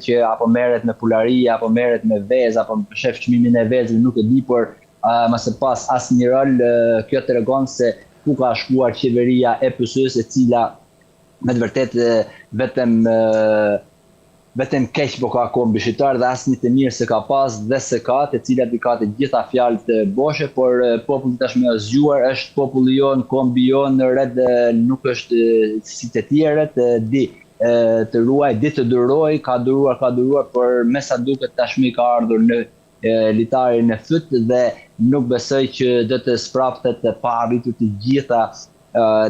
që apo merret me pulari, apo merret me vezë, apo shef çmimin e vezëve, nuk e di, por më së pas asnjë rol. Kjo tregon se ku ka shkuar qeveria e PS-së, e cila me të vërtetë vetëm keq po ka kombi shqiptar dhe asnjë të mirë se ka pas dhe se ka, të cilat i ka të gjitha fjalët boshe, por populli tashmë është zgjuar, është populli jon, kombi jon, red nuk është si të tjerët, di të ruaj, di të duroj, ka duruar, por me sa duket tashmë ka ardhur në litarin e fyt dhe nuk besoj që do të spraptet pa arritur të gjitha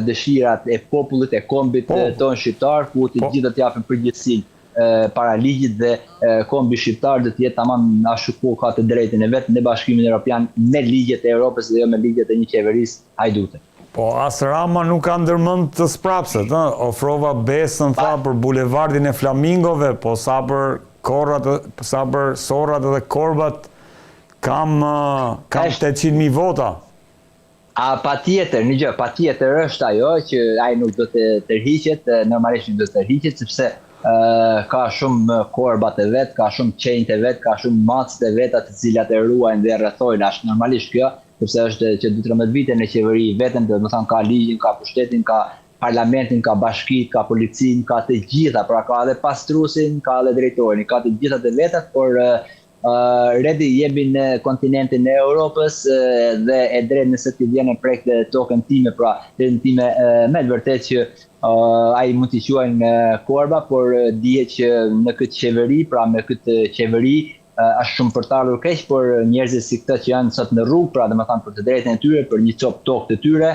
dëshirat e popullit, e kombit ton shqiptar, ku të gjitha të japin përgjegjësinë para ligjit dhe kombi shqiptar do të jetë tamam ashtu ku ka të drejtën e vet në Bashkimin Evropian, me ligjet e Europës dhe jo me ligjet e një qeverisë hajdute. Po as Rama nuk ka ndërmend të sprapset, ofrova besën tha për bulevardin e Flamingove, po sa për korrat, sa për sorrat dhe korbat kam 800.000 vota. Patjetër, një gjë, patjetër është ajo që ai nuk do të tërhiqet, normalisht nuk do të tërhiqet sepse ka shumë korbat e vet, ka shumë qenjt e vet, ka shumë macet e veta të cilat e ruajnë dhe e rrethojnë. Është normalisht kjo, sepse është që 12 vite në qeveri vetëm, do të thonë ka ligjin, ka pushtetin, ka parlamentin, ka bashkinë, ka policinë, ka të gjitha, pra ka edhe pastruesin, ka edhe drejtorin, ka të gjitha të vetat, por redi jemi në kontinentin e Europës dhe e drejt nëse ti vjen prek tokën time, pra drejtën time me të vërtetë që ai mund t'i quajnë korba, por dihet që në këtë qeveri, pra me këtë qeveri është shumë për të ardhur keq, por njerëzit si këta që janë sot në rrugë, pra domethënë për të drejtën e tyre, për një copë tokë të tyre,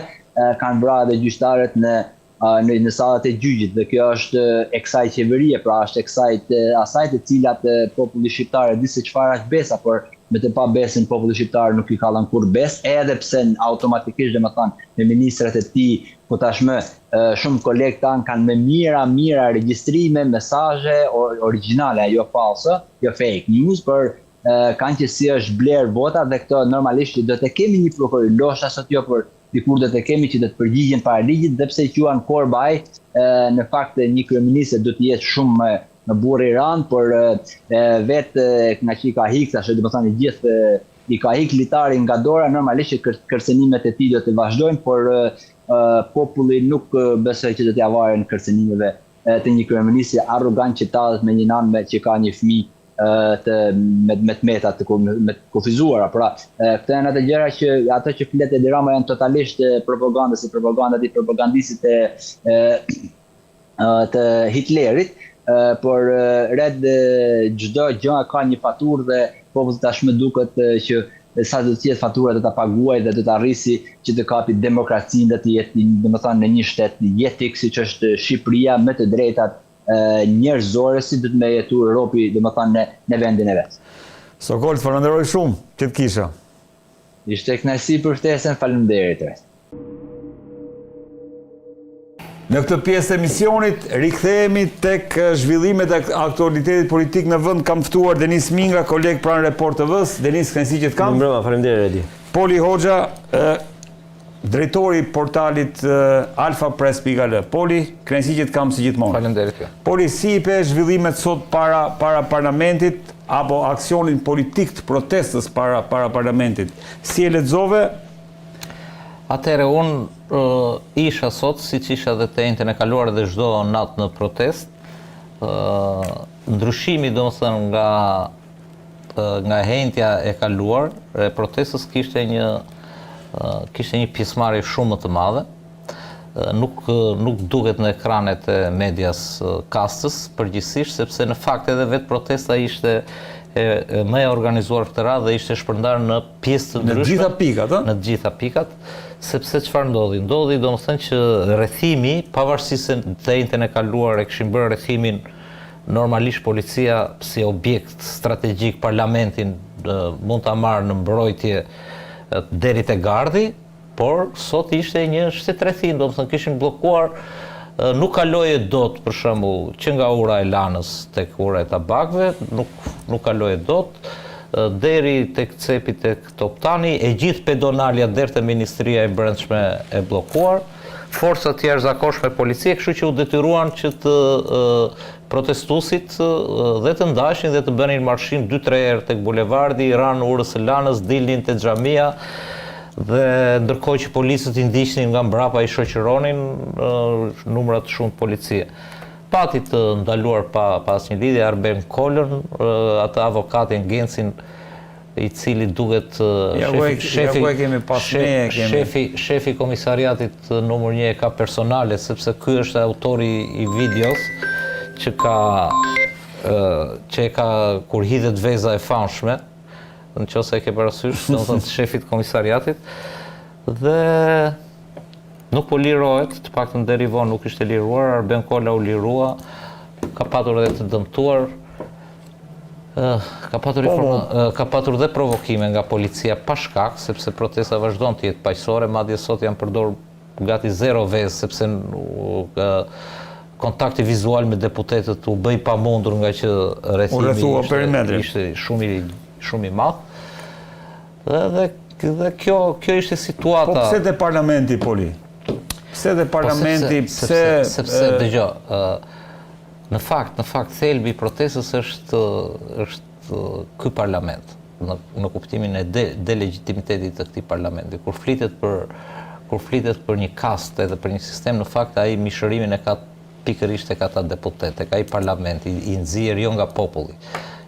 kanë vrarë edhe gjyqtarët në sallat e gjyqit, dhe kjo është e kësaj qeverie, pra është e asaj të cilat populli shqiptar e di se çfarë është besa, por me të pa besin populli shqiptar nuk i ka lënë kur besë, edhe pse automatikisht domethënë me ministrat e tij, po tashmë shumë kolegë tanë kanë me mira regjistrime, mesazhe origjinale, jo false, jo fake news, por kanë që si është bler vota dhe këto normalisht do të kemi një prokuror, ndoshta sot jo, por dikur do të kemi që do të përgjigjen para ligjit, dhe pse quhen korbaj, në fakt një kryeminist do të jetë shumë në burr i rand, por vetë nga që i ka hik, tash domethënë gjithë i ka hik litari nga dora, normalisht që kërcënimet e tij do të vazhdojnë, por populli nuk besoj që do t'ia varen kërcënimeve të një kryeministi arrogant që tallet me një nanë që ka një fëmijë me të meta të kufizuara. Pra, këto janë ato gjëra që ato që flet Edi Rama janë totalisht propagandës, propagandat i propagandistit të Hitlerit, por red çdo gjë ka një faturë dhe populli tashmë duket që sa do të jetë fatura do ta paguaj dhe do të arrisi që të kapi demokracinë, dhe të jetë domethënë në një shtet jetik siç është Shqipëria, me të drejtat njerëzore si do të me jetu Europi, domethënë në vendin e vet. Sokol, të falenderoj shumë që të kisha. Ishte kënaqësi për ftesën, faleminderit. Në këtë pjesë të emisionit rikthehemi tek zhvillimet e aktualitetit politik në vend. Kam ftuar Denis Mingra, koleg pranë Report TV-s. Denis, kënaqësi që të kam. Mirëmbrëma, faleminderit Edi. Poli Hoxha, drejtori portalit alfapress.al. Poli, kënaqësi që të kam si gjithmonë. Faleminderit. Poli, si i pe zhvillimet sot para parlamentit apo aksionin politik të protestës para parlamentit? Si e lexove? Atëherë unë isha sot, si që isha dhe të entën e kaluar dhe çdo natë në protest, ndryshimi domethënë nga hentja e kaluar e protestës kishte një pjesëmarrje shumë më të madhe. Nuk duket në ekranet e medias kastës përgjithsisht, sepse në fakt edhe vetë protesta ishte më e organizuar këtë radhë dhe ishte shpërndarë në pjesë të ndryshme. Në gjitha pikat, Në gjitha pikat, sepse çfarë ndodhi? Ndodhi domethënë që rrethimi, pavarësisht se të njëjtën e kaluar e kishin bërë rrethimin normalisht policia si objekt strategjik, parlamentin mund ta marrë në mbrojtje deri te gardi, por sot ishte një shtetërrethim, domethënë kishin bllokuar. Nuk kaloje dot, për shembull, që nga ura e Lanës tek ura e tabakëve, nuk kaloje dot, deri tek cepi tek Toptani, e gjithë pedonalja deri te Ministria e Brendshme e bllokuar, forcat të jashtëzakonshme policie, kështu që u detyruan që të protestuesit dhe të ndashin dhe të bënin marshim 2-3 herë tek bulevardi, ranë urës së lanës, dilnin te xhamia dhe ndërkohë që policët i ndiqnin nga mbrapa i shoqëronin numra të shumtë policie. Pati të ndaluar pa asnjë lidhje Arben Kolën, atë avokatin Gencin i cili duket shefi komisariatit numër 1 ka personale, sepse ky është autori i videos që e ka kur hidhet veza e famshme, nëse e ke parasysh, domethënë shefit komisariatit, dhe nuk po lirohet, të paktën deri vonë nuk ishte liruar, Arben Kola u lirua, ka patur edhe të dëmtuar, ka patur dhe provokime nga policia pa shkak, sepse protesta vazhdon të jetë paqësore, madje sot janë përdorur gati 0 vezë, sepse kontakti vizual me deputetët u bëj pamundur nga që rrethimi ishte shumë i madh. Dhe kjo ishte situata. Po pse te parlamenti, Poli? Pse te parlamenti, sepse dëgjoj, në fakt thelbi i protestës është ky parlament, në kuptimin e delegitimitetit të këtij parlamenti. Kur flitet për një kast edhe për një sistem, në fakt ai mishërimin e ka pikërisht tek ata deputet, tek ai parlament i nxjerr jo nga populli,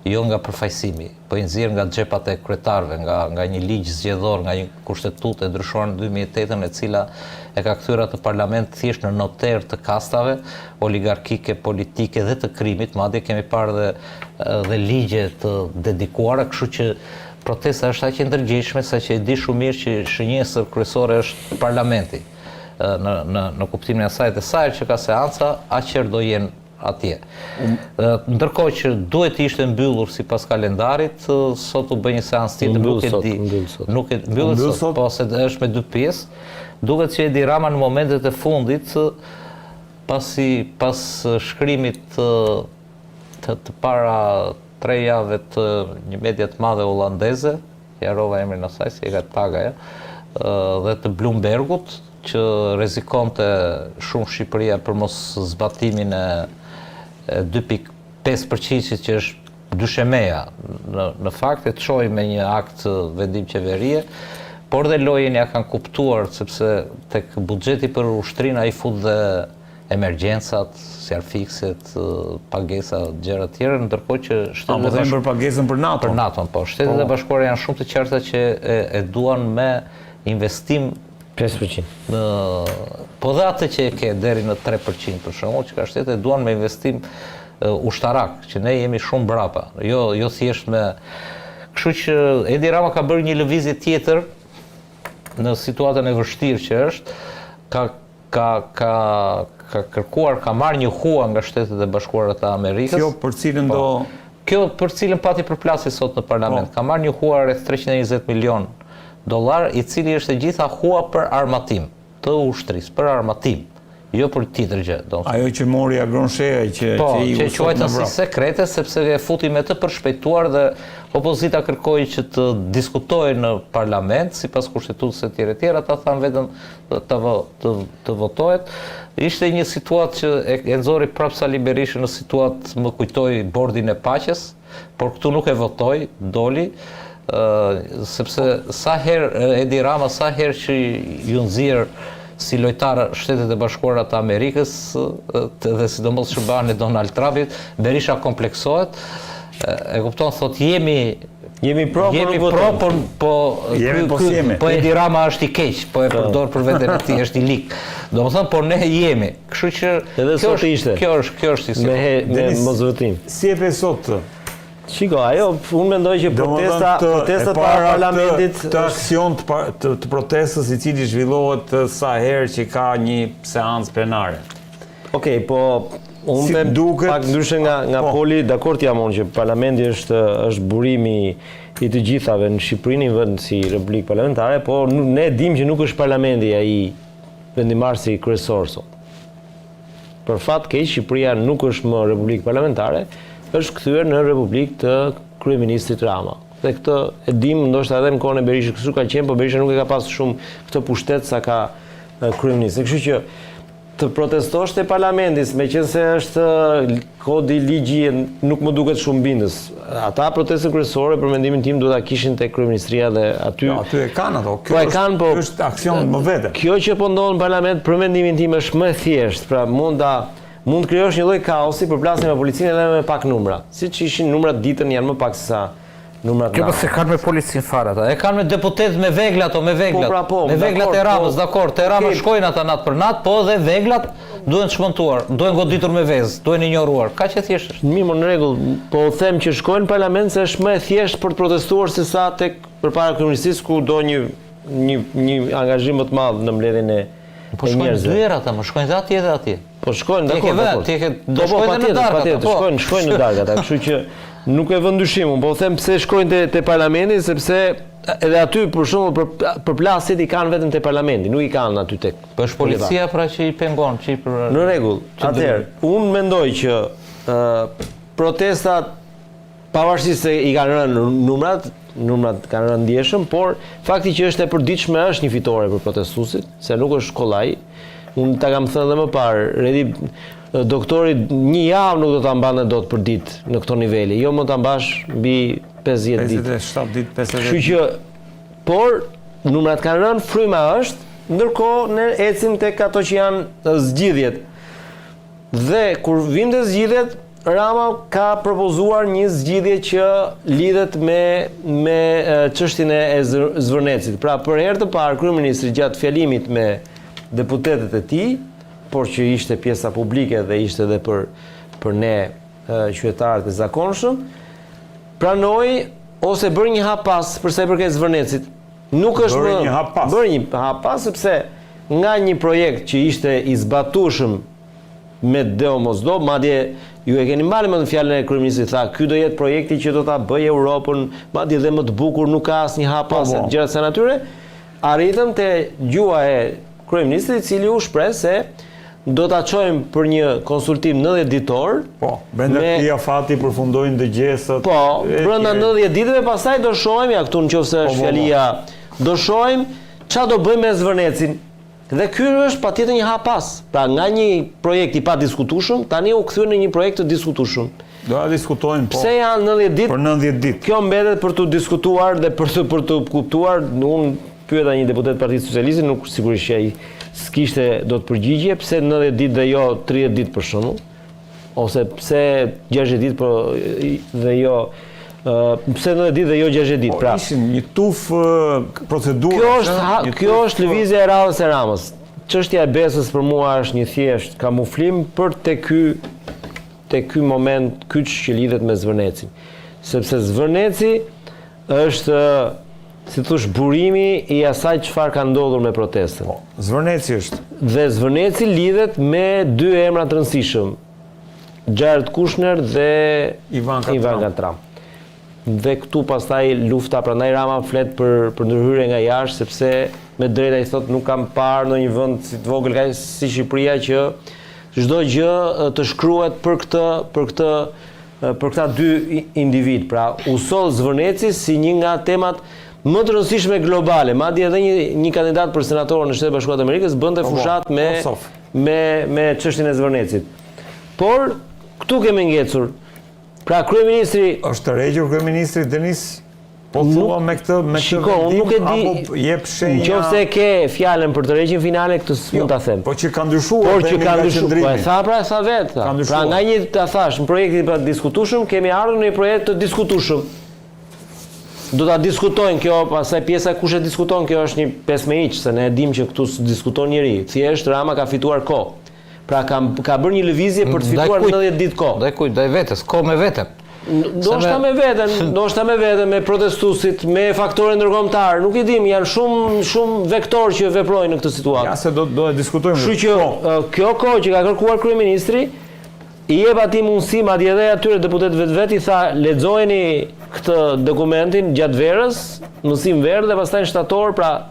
jo nga përfaqësimi, po i nxjerr nga xhepat e kryetarëve, nga një ligj zgjedhor, nga një kushtetutë e ndryshuar në 2008 e cila e ka kthyer atë parlament thjesht në noter të kastave oligarkike, politike dhe të krimit, madje kemi parë dhe ligje të dedikuara, kështu që protesta është aq e ndërgjegjshme saqë e di shumë mirë që shënjesër kryesore është parlamenti. Në kuptimin e asaj të sa herë që ka seanca, aq herë do jenë atje. Ndërkohë që duhet të ishte mbyllur sipas kalendarit, sot u bë një seancë tjetër, nuk e mbyllet sot, po se është me 2 pjesë. Duket që Edi Rama në momentet e fundit, pas shkrimit të para 3 javëve të një media të madhe holandeze, jarova emrin asaj, si e ka të pagaja, dhe të Bloombergut, që rrezikonte shumë Shqipëria për mos zbatimin e 2.5% që është dyshemeja. Në fakt e të çoi me një akt vendim qeverie, por dhe lojen ja kanë kuptuar, sepse tek buxheti për ushtrinë ai fut dhe emergjencat, sjarfikset, pagesa, gjëra të tjera, ndërkohë që shtetet për pagesën për NATO. Për NATO, po. Shtetet e Bashkuara janë shumë të qarta që e duan me investim 5%. Po dhe atë që e ke deri në 3% për shembull, që ka shtetet duan me investim ushtarak, që ne jemi shumë brapa, jo thjesht me. Kështu që Edi Rama ka bërë një lëvizje tjetër në situatën e vështirë që është, ka kërkuar, ka marrë një hua nga Shtetet e Bashkuara të Amerikës. Kjo për cilën Kjo për cilën pati përplasje sot në parlament. Ka marrë një hua rreth 320 milion dollar, i cili është e gjitha hua për armatim të ushtrisë, për armatim, jo për tjetër gjë. Ajo që mori Agronsheja që quajtën si sekrete, sepse e futi me të përshpejtuar dhe opozita kërkoi që të diskutojë në parlament, sipas kushtetutës e tjera, ata thanë vetëm të votohet. Ishte një situatë që e nxori prapë Sali Berisha në situatë më kujtoi bordin e paqes, por këtu nuk e votoi, doli. Sepse sa herë Edi Rama, sa herë që ju nxjerr si lojtar Shtetet e Bashkuara të Amerikës dhe sidomos shërbanë e Donald Trumpit, Berisha kompleksohet. E kupton, thot jemi pro, po Edi Rama është i keq, po e përdor për veten e tij, është i lik. Domethënë, por ne jemi. Kështu që kjo është me mosvotim. Si e pe sot? Shiko, unë mendoj që protesta para parlamentit të aksion të protestës i cili zhvillohet sa herë që ka një seancë plenare. Okej, po unë them pak ndryshe nga Poli, dakord jam unë që parlamenti është burimi i të gjithave në Shqipërinë, një vend si Republikë Parlamentare, po ne dimë që nuk është parlamenti ai vendimarrësi kryesor sot. Për fat keq, Shqipëria nuk është më Republikë Parlamentare, është kthyer në Republikë të kryeministrit Rama. Dhe këtë e dim ndoshta edhe në kohën e Berishës, kështu ka qenë, por Berisha nuk e ka pasur shumë këtë pushtet sa ka kryeministri. Kështu që të protestosh te parlamenti, meqense është kodi ligji nuk më duket shumë bindës. Ata protestën kryesore për mendimin tim duhet ta kishin te kryeministria dhe aty. Jo, aty e kanë ato. Po e kanë, po është aksion më vete. Kjo që po ndodh në parlament për mendimin tim është më thjesht, pra mund të krijosh një lloj kaosi për plasjen me policinë edhe me pak numra. Siç ishin numrat ditën janë më pak se sa numrat. Kjo se kanë me policinë fare ata. E kanë me deputet me vegla ato, me veglat. Me veglat e Ramës, dakor, te Rama shkojnë ata natë për natë, po dhe veglat duhen çmontuar, duhen goditur me vezë, duhen injoruar. Kaq e thjesht është. Mirë, në rregull, po u them që shkojnë në parlament se është më e thjeshtë për të protestuar se sa tek përpara kryeministisë ku do një angazhim më të madh në mbledhjen e Po shkojnë dy herë ata, më shkojnë dhe atje dhe atje. Po shkojnë, dakor. Do shkojnë në darkë ata, po. Shkojnë në darkë ata, kështu që nuk e vë ndryshim, po them pse shkojnë te parlamenti sepse edhe aty për shembull për plasjet i kanë vetëm te parlamenti, nuk i kanë aty tek. Po është policia pra që i pengon, që i për. Në rregull. Atëherë, unë mendoj që protestat pavarësisht se i kanë rënë numrat kanë rënë ndjeshëm, por fakti që është e përditshme është një fitore për protestuesit, se nuk është kollaj. Unë ta kam thënë edhe më parë, Redi doktori një javë nuk do ta mbante dot për ditë në këto nivele, jo më ta mbash mbi 50 ditë. 57 ditë, 50. Kështu që por numrat kanë rënë, fryma është, ndërkohë ne ecim tek ato që janë zgjidhjet. Dhe kur vim te zgjidhjet, Rama ka propozuar një zgjidhje që lidhet me çështjen e Zvërnecit. Pra për herë të parë kryeministri gjatë fjalimit me deputetët e tij, por që ishte pjesa publike dhe ishte edhe për ne qytetarët e zakonshëm, pranoi ose bëri një hap pas për sa i përket Zvërnecit. Nuk është bëri një hap pas. Bëri një hap pas sepse nga një projekt që ishte i zbatueshëm me deo mos do, madje ju e keni marrë më në fjalën e kryeministrit, tha, ky do jetë projekti që do ta bëjë Europën, madje dhe më të bukur, nuk ka asnjë hap pas gjëra të natyre. Arritëm te gjua e kryeministrit, i cili u shpreh se do ta çojmë për një konsultim 90 ditor. Po, brenda këtij afati përfundojnë dëgjesat. Po, brenda 90 ditëve pastaj do shohim ja këtu nëse është fjalia, do shohim çfarë do bëjmë me Zvërnecin. Dhe ky është patjetër një hap pas. Pra nga një projekt i pa diskutueshëm, tani u kthyen në një projekt të diskutueshëm. Do ta diskutojmë po. Pse janë 90 ditë? Për 90 ditë. Kjo mbetet për të diskutuar dhe për të kuptuar. Unë pyeta një deputet Partisë Socialiste, nuk sigurisht që ai s'kishte do të përgjigje, pse 90 ditë dhe jo 30 ditë për shembull, ose pse 60 ditë dhe jo pse 90 ditë dhe jo 60 ditë. Pra, ishin një tuf procedurë. Kjo është lëvizja e radhës e Ramës. Çështja e Besës për mua është një thjesht kamuflim për te ky moment kyç që lidhet me Zvërnecin. Sepse Zvërneci është si thosh burimi i asaj çfarë ka ndodhur me protestën. Zvërneci është. Dhe Zvërneci lidhet me dy emra të rëndësishëm. Jared Kushner dhe Ivan Katram. Dhe këtu pastaj lufta, prandaj Rama flet për ndërhyrje nga jashtë, sepse me drejtë ai thotë nuk kam parë në një vend si të vogël kaq si Shqipëria që çdo gjë të shkruhet për këta dy individ. Pra u soll Zvërneci si një nga temat më të rëndësishme globale, madje edhe një kandidat për senator në Shtetet Bashkuara të Amerikës bënte fushat me çështjen e Zvërnecit. Por këtu kemi ngecur. Pra kryeministri është të rregjur kryeministri Denis, po thua me këtë unë nuk e di, apo jep shenja. Nëse ke fjalën për të rregjin finale, këtë s'mund ta them. Po që ka ndryshuar. Por që ka ndryshuar. Po e tha vet. Pra nga një ta thash, në projektin për diskutueshëm, kemi ardhur në një projekt të diskutueshëm. Do ta diskutojnë kjo, pastaj pjesa kush e diskuton, kjo është një pesmehiç, se ne e dimë që këtu s'diskuton njëri. Thjesht Rama ka fituar kohë. Pra ka bërë një lëvizje për të fituar 90 ditë kohë. Ndaj vetes, kohë me veten. Ndoshta me veten, me protestuesit, me faktorë ndërkombëtar, nuk i dim, janë shumë vektorë që veprojnë në këtë situatë. Ja se do e diskutojmë. Kështu që kjo kohë që ka kërkuar kryeministri i jep atij mundësi, madje edhe atyre deputetëve vet i tha, lexojeni këtë dokumentin gjatë verës, mësim verë dhe pastaj në shtator, pra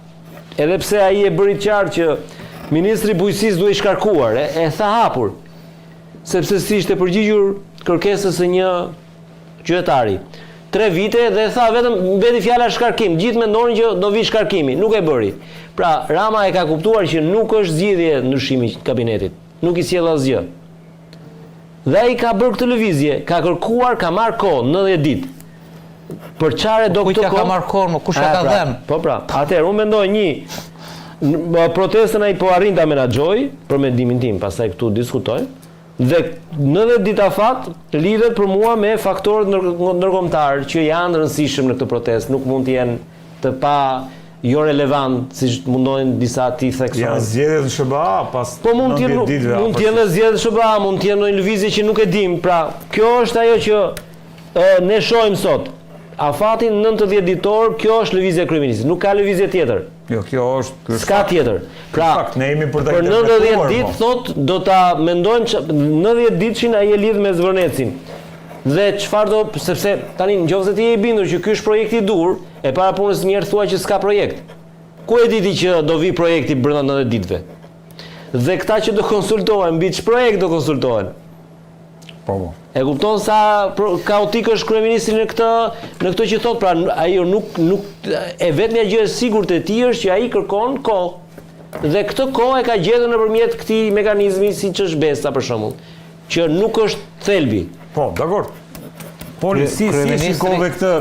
edhe pse ai e bëri qartë që Ministri Bujqësisë duhet i shkarkuar, e tha hapur, sepse si ishte përgjigjur kërkesës së një qytetari. 3 vite dhe tha vetëm mbeti fjala shkarkim. Gjithë mendonin që do vi shkarkimi, nuk e bëri. Pra Rama e ka kuptuar që nuk është zgjidhje ndryshimi i kabinetit. Nuk i sjell asgjë. Dhe ai ka bërë këtë lëvizje, ka kërkuar, ka marrë kohë 90 ditë. Për çfarë do këtë kohë? Ka marrë kohë, kush e ka dhënë? Po pra, atëherë unë mendoj protestën ai po arrin ta menaxhoj për mendimin tim, pastaj këtu diskutojmë. Dhe 90 ditë afat lidhet për mua me faktorët ndërkombëtar që janë rëndësishëm në këtë protestë, nuk mund të jenë të pa jo relevant siç mundojnë disa të theksojnë. Janë zgjedhjet në SBA pas. Po mund të jenë zgjedhjet në SBA, mund të jenë ndonjë lëvizje që nuk e dim. Pra, kjo është ajo që ne shohim sot. Afatin 90 ditor, kjo është lëvizja e kryeministit, nuk ka lëvizje tjetër. Jo, kjo është s'ka tjetër. Pra, ne jemi për ta për 90 ditë thot do ta mendojmë 90 ditëshin ai e lidh me Zvërnecin. Dhe çfarë do, sepse tani nëse ti je i bindur që ky është projekti i dur, e para punës njerë thua që s'ka projekt. Ku e diti që do vi projekti brenda 90 ditëve? Dhe këta që do konsultohen, mbi ç'projekt do konsultohen? Po. E kupton sa kaotik është kryeministri në këtë që thot, pra ajo nuk e vetmja gjë e sigurt e tij është që ai kërkon kohë. Dhe këtë kohë e ka gjetur nëpërmjet këtij mekanizmi siç është Besa për shembull, që nuk është thelbi. Po, dakor. Po si shikove këtë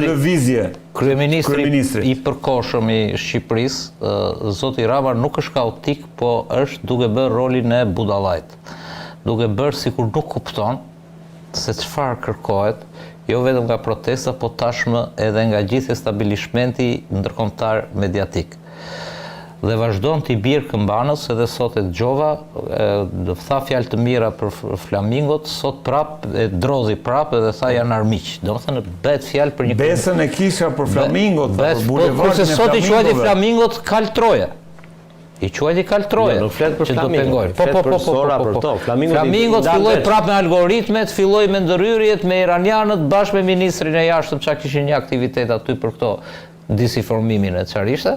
lëvizje? Kryeministri i përkohshëm i Shqipërisë, zoti Rama, nuk është kaotik, po është duke bërë rolin e budallajt. Duke bërë sikur nuk kupton se çfarë kërkohet, jo vetëm nga protesta, po tashmë edhe nga gjithë establishmenti ndërkombëtar mediatik. Dhe vazhdon t'i bjerë këmbanës, edhe sot e dëgjova, tha fjalë të mira për flamingot, sot prap e drodhi prap edhe tha janë armiq. Domethënë bëhet fjalë për një Besën e kisha për flamingot, për bulevardin e flamingove. Sot i quajti flamingot kaltroje. I quajti kaltroje. Nuk flet për flamingot, flet për sora për to. Flamingot filloi prapë me algoritmet, filloi me ndërhyrjet me iranianët bashkë me ministrin e jashtëm, çka kishin një aktivitet aty për këto disinformimin e çfarë ishte.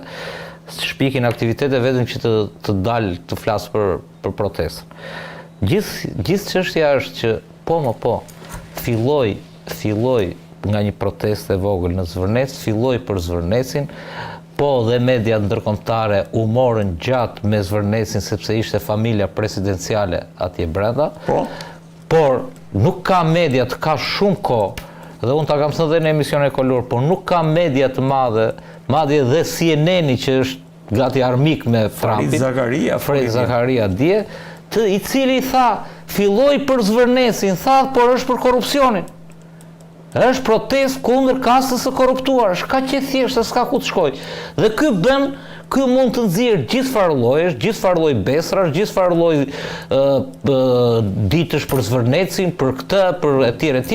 Shpikin aktivitete vetëm që të dalë të flasë për protestën. Gjithë çështja është që po, filloi nga një protestë e vogël në Zvërnec, filloi për Zvërnecin, po dhe media ndërkombëtare u morën gjatë me Zvërnecin sepse ishte familja presidenciale atje brenda. Por nuk ka media të ka shumë kohë, dhe unë ta kam thënë edhe në emision e Kolur, por nuk ka media të madje dhe CNN-i që është gati armik me Trumpin, Fred Zakaria dje, i cili tha, filloi për Zvërnecin, tha, por është për korrupsionin. Është protestë kundër kastës së korruptuar, është kaq e thjeshtë, s'ka ku të shkojë. Dhe ky mund të nxjerrë gjithë farë llojesh, gjithë farë lloj bestrash, gjithë farë lloj ditësh për Zvërnecin, për këtë, për etj,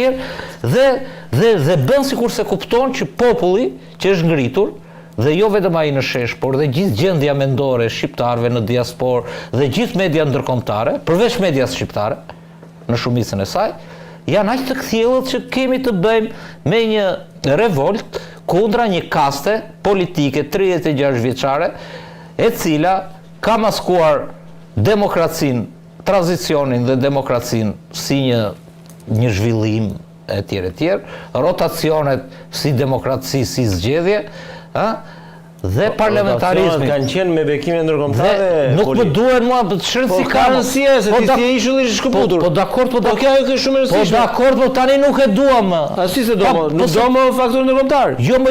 dhe bën sikur se kupton që populli që është ngritur, dhe jo vetëm ai në shesh, por dhe gjithë gjendja mendore e shqiptarëve në diasporë dhe gjithë media ndërkombëtare, përveç medias shqiptare, në shumicën e saj, janë aq të kthjellët që kemi të bëjmë me një revolt kundra një kaste politike 36 vjeçare, e cila ka maskuar demokracinë, tranzicionin dhe demokracinë si një zhvillim etj, rotacionet si demokraci, si zgjedhje, dhe parlamentarizmi kanë qenë me bekimin ndërkombëtar. Nuk më duhen mua të shërë si ka rëndësia se ti je ishulli i shkëputur. Po dakord, kjo është shumë e rëndësishme. Po dakord, po tani nuk e dua më. A si se do më? Nuk do më faktorin ndërkombëtar. Jo.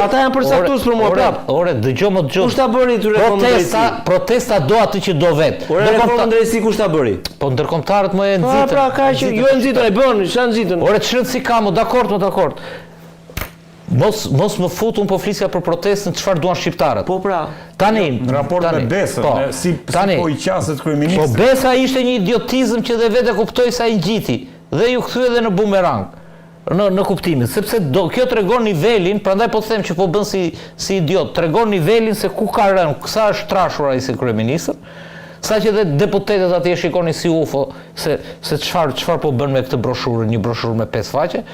Ata janë përcaktuar për mua prap. Ore, dëgjoj. Kush ta bëri ty reformën? Protesta do atë që do vet. Reformën drejtësi kush ta bëri? Po ndërkombëtarët më e nxitën. Pra ka që jo e nxitën, e bën, çan nxitën. Ore, ç'rëndsi si ka më, dakord. Mos më fut, unë po flisja për protestën, çfarë duan shqiptarët. Po pra. Tani, në raport me Besën, si po i qaset kryeministri. Po Besa ishte një idiotizëm që dhe vetë kuptoi sa i ngjiti dhe ju kthye edhe në bumerang. Në kuptimin, sepse kjo tregon nivelin, prandaj po them që po bën si idiot, tregon nivelin se ku ka rënë, sa është trashur ai si kryeministër. Sa që dhe deputetët atje shikonin si UFO se çfarë po bën me këtë broshurë, një broshurë me 5 faqe,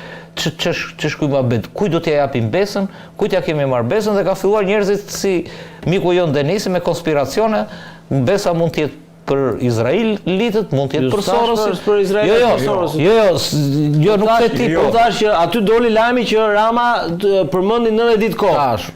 ç'është ky mohabet, kujt do t'ja japim Besën, kujt ja kemi marrë Besën, dhe ka filluar njerëzit si miku jon Denisi me konspiracione, Besa mund të jetë për Izraelitët, mund të jetë për Sorosin. Për Izraelit, për Sorosin. Jo, nuk the ti. Po thash që aty doli lajmi që Rama përmendi 90 ditë kohë.